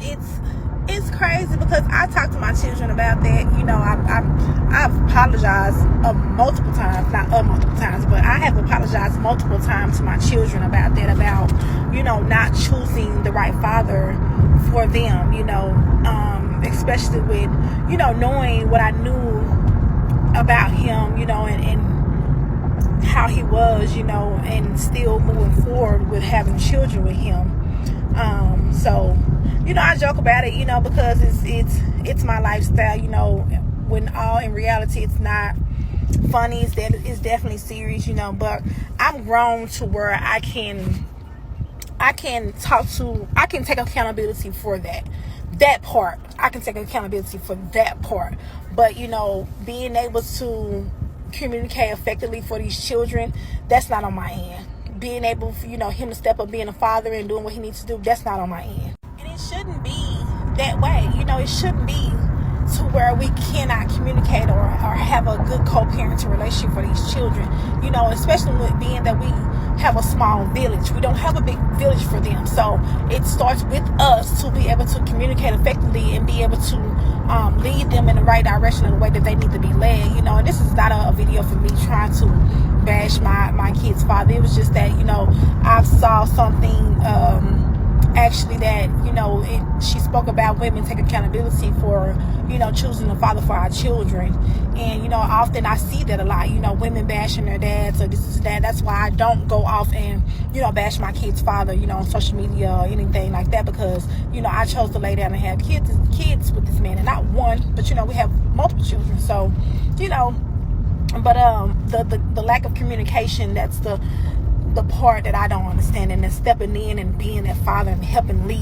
it's crazy because I talk to my children about that. You know, I've apologized multiple times, not multiple times, but I have apologized multiple times to my children about that, about, you know, not choosing the right father for them, you know, especially with, you know, knowing what I knew about him, you know, and how he was, you know, and still moving forward with having children with him. So, you know, I joke about it, you know, because it's my lifestyle, you know, when all in reality it's not funny. It's definitely serious, you know, but I'm grown to where I can take accountability for that part. I can take accountability for that part. But, you know, being able to communicate effectively for these children, that's not on my end. Being able for, you know, him to step up being a father and doing what he needs to do, that's not on my end. And it shouldn't be that way. You know, it shouldn't be to where we cannot communicate or have a good co-parenting relationship for these children. You know, especially with being that we have a small village. We don't have a big village for them. So it starts with us to be able to communicate effectively and be able to lead them in the right direction in the way that they need to be led. You know, and this is not a video for me trying to bash my kid's father. It was just that, you know, I saw something actually that, you know, she spoke about women take accountability for, you know, choosing a father for our children. And, you know, often I see that a lot, you know, women bashing their dads or this is that. That's why I don't go off and, you know, bash my kid's father, you know, on social media or anything like that, because, you know, I chose to lay down and have kids with this man, and not one, but, you know, we have multiple children. So, you know, but the lack of communication, that's the part that I don't understand, and then stepping in and being that father and helping lead.